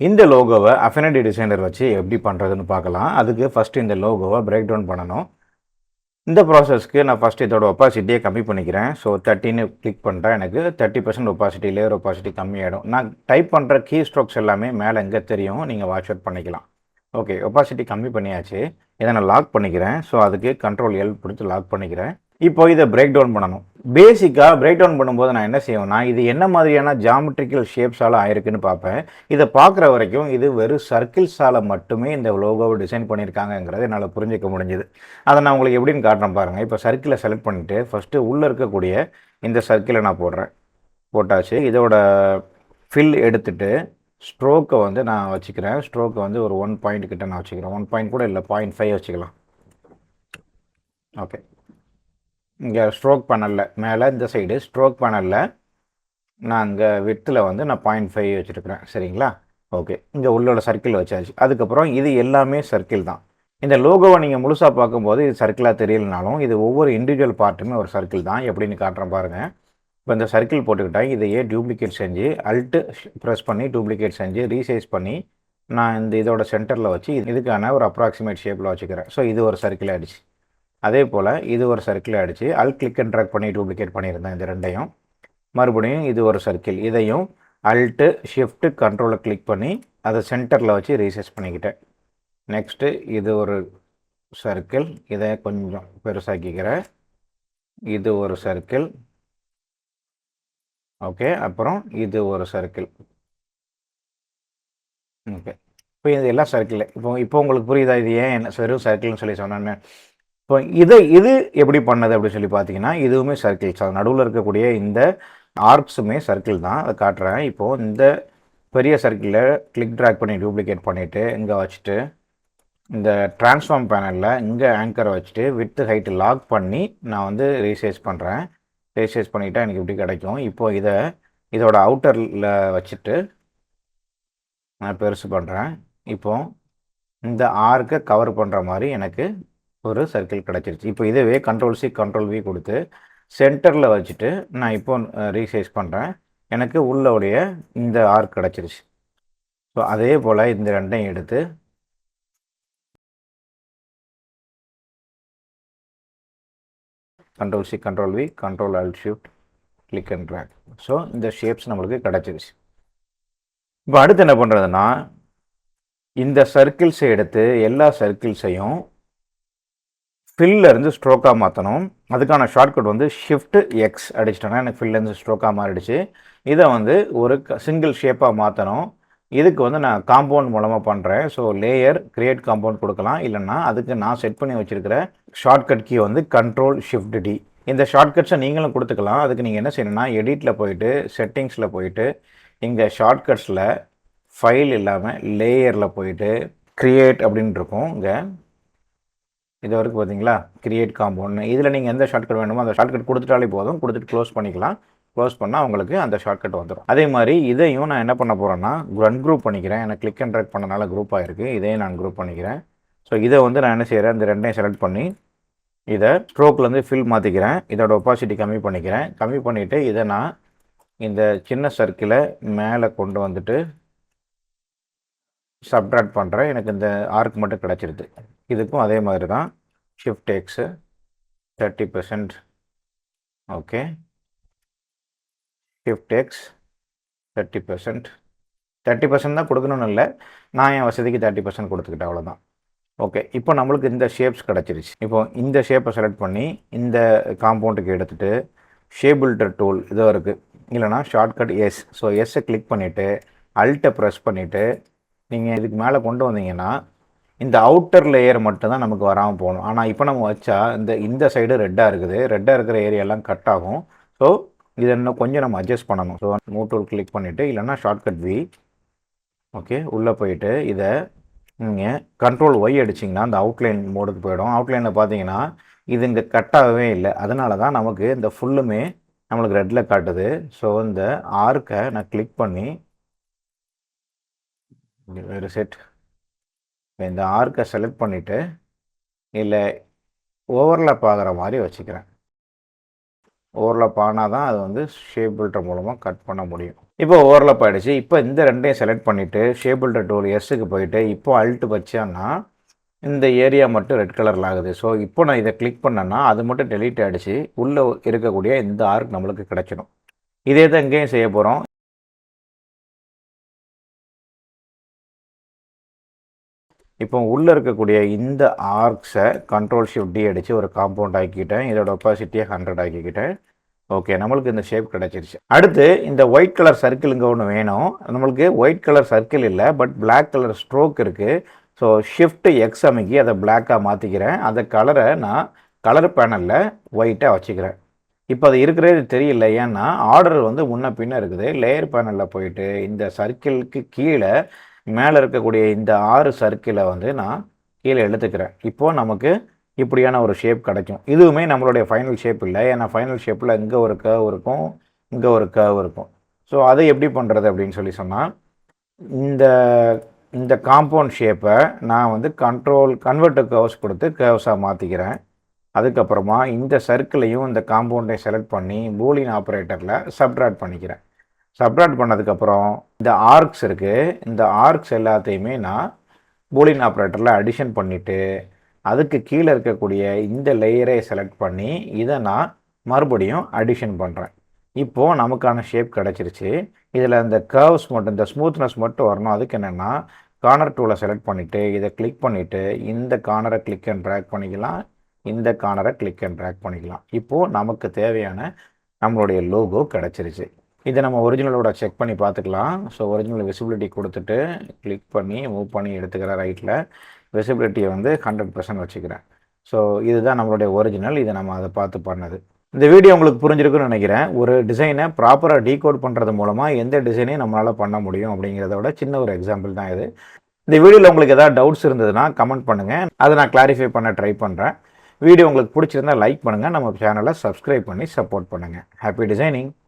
இந்த லோகோவை affinity designer வச்சு எப்படி பண்ணுறதுன்னு பார்க்கலாம். அதுக்கு ஃபஸ்ட்டு இந்த லோகோவை பிரேக் டவுன் பண்ணணும். இந்த ப்ராசஸ்க்கு நான் ஃபஸ்ட்டு இதோட ஒப்பாசிட்டியை கம்மி பண்ணிக்கிறேன். ஸோ 30ன்னு கிளிக் பண்ணுறேன். எனக்கு 30% ஒப்பாசிட்டி, லேயர் ஒப்பாசிட்டி கம்மியாயிடும். நான் டைப் பண்ணுற கீ ஸ்ட்ரோக்ஸ் எல்லாமே மேலே எங்கே தெரியும், நீங்கள் வாட்ச் அவுட் பண்ணிக்கலாம். ஓகே, ஒப்பாசிட்டி கம்மி பண்ணியாச்சு. இதை நான் லாக் பண்ணிக்கிறேன். ஸோ அதுக்கு கண்ட்ரோல் எல் பிடிச்சி லாக் பண்ணிக்கிறேன். இப்போ இதை பிரேக் டவுன் பண்ணணும். பேசிக்காக பிரேக் டவுன் பண்ணும்போது நான் என்ன செய்வேன்னா, இது என்ன மாதிரியான ஜாமெட்ரிக்கல் ஷேப்ஸால் ஆயிருக்குன்னு பார்ப்பேன். இதை பார்க்குற வரைக்கும் இது வெறும் சர்க்கிள்ஸால் மட்டுமே இந்த லோகோவை டிசைன் பண்ணியிருக்காங்கங்கிறத என்னால் புரிஞ்சிக்க முடிஞ்சுது. அதை நான் உங்களுக்கு எப்படின்னு காட்டுறேன் பாருங்கள். இப்போ சர்க்கிளை செலக்ட் பண்ணிவிட்டு ஃபஸ்ட்டு உள்ளே இருக்கக்கூடிய இந்த சர்க்கிளை நான் போடுறேன். போட்டாச்சு. இதோட ஃபில் எடுத்துகிட்டு ஸ்ட்ரோக்கை வந்து நான் வச்சுக்கிறேன். ஸ்ட்ரோக்கை வந்து ஒரு 1 பாயிண்ட் கிட்ட நான் வச்சுக்கிறேன். 1 பாயிண்ட் கூட இல்லை, 0.5 வச்சுக்கலாம். ஓகே, இங்கே ஸ்ட்ரோக் பேனலில் மேலே இந்த சைடு ஸ்ட்ரோக் பேனலில் நான் இங்கே வித்தில் வந்து நான் 0.5 வச்சுருக்கிறேன். சரிங்களா? ஓகே, இங்கே உள்ளோட சர்க்கிள் வச்சாச்சு. அதுக்கப்புறம் இது எல்லாமே சர்க்கிள் தான். இந்த லோகோவை நீங்கள் முழுசாக பார்க்கும்போது இது சர்க்கிளாக தெரியலனாலும் இது ஒவ்வொரு இண்டிவிஜுவல் பார்ட்டுமே ஒரு சர்க்கிள் தான். எப்படின்னு காட்டுறேன் பாருங்கள். இப்போ இந்த சர்க்கிள் போட்டுக்கிட்டேன். இதையே டூப்ளிகேட் செஞ்சு அல்ட்டு ப்ரெஸ் பண்ணி டூப்ளிகேட் செஞ்சு ரீசைஸ் பண்ணி நான் இந்த இதோட சென்டரில் வச்சு இதுக்கான ஒரு அப்ராக்சிமேட் ஷேப்பில் வச்சுக்கிறேன். ஸோ இது ஒரு சர்க்கிள் ஆகிடுச்சு. அதே போல் இது ஒரு சர்க்கிள் ஆகிடுச்சு. கிளிக் அண்ட் ட்ராக் பண்ணி டூப்ளிகேட் பண்ணியிருந்தேன் இந்த ரெண்டையும். மறுபடியும் இது ஒரு சர்க்கிள். இதையும் அல்ட்டு ஷிஃப்ட்டு கண்ட்ரோலை கிளிக் பண்ணி அதை சென்டரில் வச்சு ரீசைஸ் பண்ணிக்கிட்டேன். நெக்ஸ்ட்டு இது ஒரு சர்க்கிள். இதை கொஞ்சம் பெருசாக்கிக்கிறேன். இது ஒரு சர்க்கிள். ஓகே, அப்புறம் இது ஒரு சர்க்கிள். ஓகே, இப்போ இது எல்லாம் சர்க்கிள். இப்போ உங்களுக்கு புரியுதா இது ஏன் என்ன வெறும் சர்க்கிள்னு சொல்லி சொன்னேன்னு? இப்போ இது எப்படி பண்ணது அப்படின்னு சொல்லி பார்த்தீங்கன்னா, இதுவுமே சர்க்கிள்ஸ். அது நடுவில் இருக்கக்கூடிய இந்த ஆர்க்ஸுமே சர்க்கிள் தான். அதை காட்டுறேன். இப்போது இந்த பெரிய சர்க்கிளில் கிளிக் ட்ராக் பண்ணி டூப்ளிகேட் பண்ணிவிட்டு இங்கே வச்சுட்டு இந்த ட்ரான்ஸ்ஃபார்ம் பேனலில் இங்கே ஆங்கரை வச்சுட்டு வித்து ஹைட்டு லாக் பண்ணி நான் வந்து ரீசைஸ் பண்ணுறேன். ரீசைஸ் பண்ணிவிட்டால் எனக்கு இப்படி கிடைக்கும். இப்போது இதோட அவுட்டரில் வச்சுட்டு நான் பெருசு பண்ணுறேன். இப்போது இந்த ஆர்க்கை கவர் பண்ணுற மாதிரி எனக்கு ஒரு சர்க்கிள் கிடச்சிருச்சு. இப்போ இதுவே கண்ட்ரோல்-C கண்ட்ரோல்-V கொடுத்து சென்டரில் வச்சுட்டு நான் இப்போ ரீசைஸ் பண்ணுறேன். எனக்கு உள்ளோடைய இந்த ஆர்க் கிடச்சிருச்சு. ஸோ அதே போல் இந்த ரெண்டையும் எடுத்து கண்ட்ரோல்-C கண்ட்ரோல்-V கண்ட்ரோல்-Alt-Shift கிளிக் அண்ட் ட்ராக். ஸோ இந்த ஷேப்ஸ் நம்மளுக்கு கிடச்சிருச்சு. இப்போ அடுத்து என்ன பண்ணுறதுன்னா, இந்த சர்க்கிள்ஸை எடுத்து எல்லா சர்க்கிள்ஸையும் ஃபில்லேருந்து ஸ்ட்ரோக்காக மாற்றணும். அதுக்கான ஷார்ட்கட் வந்து ஷிஃப்ட் எக்ஸ் அடிச்சிட்டோன்னா எனக்கு ஃபில்லேருந்து ஸ்ட்ரோக்காக மாறிடுச்சு. இதை வந்து ஒரு சிங்கிள் ஷேப்பாக மாற்றணும். இதுக்கு வந்து நான் காம்பவுண்ட் மூலமாக பண்ணுறேன். ஸோ லேயர் கிரியேட் காம்பவுண்ட் கொடுக்கலாம். இல்லைன்னா அதுக்கு நான் செட் பண்ணி வச்சுருக்கிற ஷார்ட்கட் கீ வந்து கண்ட்ரோல்-Shift-D. இந்த ஷார்ட்கட்ஸை நீங்களும் கொடுத்துக்கலாம். அதுக்கு நீங்கள் என்ன செய்யணும்னா, எடிட்டில் போயிட்டு செட்டிங்ஸில் போயிட்டு இங்கே ஷார்ட்கட்ஸில் ஃபைல் இல்லாமல் லேயரில் போயிட்டு கிரியேட் அப்படின்னு இருக்கும். இங்கே இது வரைக்கும் பார்த்தீங்களா, கிரியேட் காம்பவுண்ட். இதில் நீங்கள் எந்த ஷார்ட்கட் வேணுமோ அந்த ஷார்ட்கட் கொடுத்துட்டாலே போதும். கொடுத்துட்டு க்ளோஸ் பண்ணிக்கலாம். க்ளோஸ் பண்ணால் உங்களுக்கு அந்த ஷார்ட்கட் வந்துடும். அதே மாதிரி இதையும் நான் என்ன பண்ண போகிறேன்னா, அன்குரூப் பண்ணிக்கிறேன். எனக்கு கிளிக் அண்ட் ட்ராக் பண்ணனால குரூப் ஆகிருக்கு. இதையும் நான் குரூப் பண்ணிக்கிறேன். ஸோ இதை வந்து நான் என்ன செய்கிறேன், இந்த ரெண்டையும் செலக்ட் பண்ணி இதை ஸ்ட்ரோக்லேருந்து ஃபில் மாற்றிக்கிறேன். இதோட ஒப்பாசிட்டி கம்மி பண்ணிக்கிறேன். கம்மி பண்ணிவிட்டு இதை நான் இந்த சின்ன சர்க்கிளை மேலே கொண்டு வந்துட்டு சப்ட்ராக்ட் பண்ணுறேன். எனக்கு இந்த ஆர்க் மட்டும் கிடச்சிருது. இதுக்கும் அதே மாதிரி தான் shift x 30%. Okay, shift X 30%. 30% தான் கொடுக்கணும்னு இல்லை, நான் என் வசதிக்கு 30% கொடுத்துக்கிட்டேன், அவ்வளோதான். ஓகே, இப்போ நம்மளுக்கு இந்த ஷேப்ஸ் கிடச்சிருச்சு. இப்போ இந்த ஷேப்பை செலக்ட் பண்ணி இந்த காம்பவுண்டுக்கு எடுத்துகிட்டு ஷேப் பில்டர் டூல் இதோ இருக்குது. இல்லைனா ஷார்ட்கட் எஸ். ஸோ எஸ்ஸை கிளிக் பண்ணிவிட்டு அல்ட்டை ப்ரெஸ் பண்ணிவிட்டு நீங்கள் இதுக்கு மேலே கொண்டு வந்தீங்கன்னா இந்த அவுட்டர் லேயர் மட்டும்தான் நமக்கு வராமல் போகணும். ஆனால் இப்போ நம்ம வச்சா இந்த சைடு ரெட்டாக இருக்குது. ரெட்டாக இருக்கிற ஏரியாலாம் கட் ஆகும். ஸோ இதை இன்னும் கொஞ்சம் நம்ம அட்ஜஸ்ட் பண்ணணும். ஸோ மூவ் டூல் கிளிக் பண்ணிவிட்டு இல்லைனா ஷார்ட்கட் V. ஓகே, உள்ளே போயிட்டு இதை நீங்கள் கண்ட்ரோல்-Y அடிச்சிங்கன்னா அந்த அவுட்லைன் மோடுக்கு போயிடும். அவுட்லைனில் பார்த்தீங்கன்னா இது இங்கே கட்டாகவே இல்லை. அதனால தான் நமக்கு இந்த ஃபுல்லுமே நம்மளுக்கு ரெட்டில் காட்டுது. ஸோ இந்த ஆர்க்கை நான் கிளிக் பண்ணி ரிசெட் இந்த ஆர்க்கை செலக்ட் பண்ணிவிட்டு இல்லை ஓவர்லாப் ஆகிற மாதிரி வச்சுக்கிறேன். ஓவர்லாப் ஆனால் தான் அது வந்து ஷேப் பில்டர் மூலமாக கட் பண்ண முடியும். இப்போ ஓவர்லாப் ஆகிடுச்சு. இப்போ இந்த ரெண்டையும் செலக்ட் பண்ணிவிட்டு ஷேப் பில்டர் டூல் எஸ்ஸுக்கு போயிட்டு இப்போ அல்ட் வச்சேன்னா இந்த ஏரியா மட்டும் ரெட் கலரில் ஆகுது. ஸோ இப்போ நான் இதை கிளிக் பண்ணேன்னா அது மட்டும் டெலீட் ஆகிடுச்சு. உள்ளே இருக்கக்கூடிய இந்த ஆர்க் நம்மளுக்கு கிடைச்சிடும். இதே தான் இங்கேயும் செய்ய போகிறோம். இப்போ உள்ளே இருக்கக்கூடிய இந்த ஆர்க்ஸை கண்ட்ரோல் ஷிஃப்ட் டி அடித்து ஒரு காம்பவுண்ட் ஆக்கிக்கிட்டேன். இதோட ஒப்பாசிட்டியை 100 ஆக்கிக்கிட்டேன். ஓகே, நம்மளுக்கு இந்த ஷேப் கிடச்சிருச்சு. அடுத்து இந்த ஒயிட் கலர் சர்க்கிள் இங்கே ஒன்று வேணும். நம்மளுக்கு ஒயிட் கலர் சர்க்கிள் இல்லை, பட் பிளாக் கலர் ஸ்ட்ரோக் இருக்குது. ஸோ ஷிஃப்ட் எக்ஸ் அமைக்கி அதை பிளாக்காக மாற்றிக்கிறேன். அந்த கலரை நான் கலர் பேனலில் ஒயிட்டாக வச்சுக்கிறேன். இப்போ அது இருக்கிறது தெரியல, ஏன்னா ஆர்டர் வந்து முன்ன பின்ன இருக்குது. லேயர் பேனலில் போயிட்டு இந்த சர்க்கிளுக்கு கீழே மேலே இருக்கக்கூடிய இந்த 6 சர்க்கிளை வந்து நான் கீழே எடுத்துக்கிறேன். இப்போது நமக்கு இப்படியான ஒரு ஷேப் கிடைக்கும். இதுவுமே நம்மளுடைய ஃபைனல் ஷேப் இல்லை, ஏன்னா ஃபைனல் ஷேப்பில் இங்கே ஒரு கர்வ் இருக்கும், இங்கே ஒரு கர்வ் இருக்கும். ஸோ அதை எப்படி பண்ணுறது அப்படின்னு சொன்னால் இந்த இந்த காம்பவுண்ட் ஷேப்பை நான் வந்து கன்வெர்ட் கர்வ்ஸ் கொடுத்து கர்வ்ஸாக மாற்றிக்கிறேன். அதுக்கப்புறமா இந்த சர்க்கிளையும் இந்த காம்பவுண்டையும் செலக்ட் பண்ணி பூலியன் ஆப்ரேட்டரில் சப்ட்ராக்ட் பண்ணிக்கிறேன். சப்ட்ராக்ட் பண்ணதுக்கப்புறம் இந்த ஆர்க்ஸ் இருக்குது, இந்த ஆர்க்ஸ் எல்லாத்தையுமே நான் பூலியன் ஆப்ரேட்டரில் அடிஷன் பண்ணிவிட்டு அதுக்கு கீழே இருக்கக்கூடிய இந்த லேயரை செலக்ட் பண்ணி இதை நான் மறுபடியும் அடிஷன் பண்ணுறேன். இப்போது நமக்கான ஷேப் கிடச்சிருச்சு. இதில் இந்த கர்வ்ஸ் மட்டும், இந்த ஸ்மூத்னஸ் மட்டும் வரணும். அதுக்கு என்னென்னா கார்னர் டூலை செலக்ட் பண்ணிவிட்டு இதை கிளிக் பண்ணிவிட்டு இந்த கார்னரை கிளிக் அண்ட் ட்ராக் பண்ணிக்கலாம், இந்த கார்னரை கிளிக் அண்ட் ட்ராக் பண்ணிக்கலாம். இப்போது நமக்கு தேவையான நம்மளுடைய லோகோ கிடச்சிருச்சு. இதை நம்ம ஒரிஜினலோட செக் பண்ணி பார்த்துக்கலாம். ஸோ ஒரிஜினல் விசிபிலிட்டி கொடுத்துட்டு கிளிக் பண்ணி மூவ் பண்ணி எடுத்துக்கிறேன். ரைட்டில் விசிபிலிட்டியை வந்து 100% வச்சுக்கிறேன். ஸோ இதுதான் நம்மளுடைய ஒரிஜினல். இதை நம்ம அதை பார்த்து பண்ணது. இந்த வீடியோ உங்களுக்கு புரிஞ்சிருக்குன்னு நினைக்கிறேன். ஒரு டிசைனை ப்ராப்பராக டீகோட் பண்ணுறது மூலமாக எந்த டிசைனையும் நம்மளால் பண்ண முடியும் அப்படிங்கிறதோட சின்ன ஒரு எக்ஸாம்பிள் தான் இது. இந்த வீடியோவில் உங்களுக்கு ஏதாவது டவுட்ஸ் இருந்ததுன்னா கமெண்ட் பண்ணுங்கள், அதை நான் கிளாரிஃபை பண்ண ட்ரை பண்ணுறேன். வீடியோ உங்களுக்கு பிடிச்சிருந்தால் லைக் பண்ணுங்கள், நம்ம சேனலை சப்ஸ்கிரைப் பண்ணி சப்போர்ட் பண்ணுங்கள். Happy designing.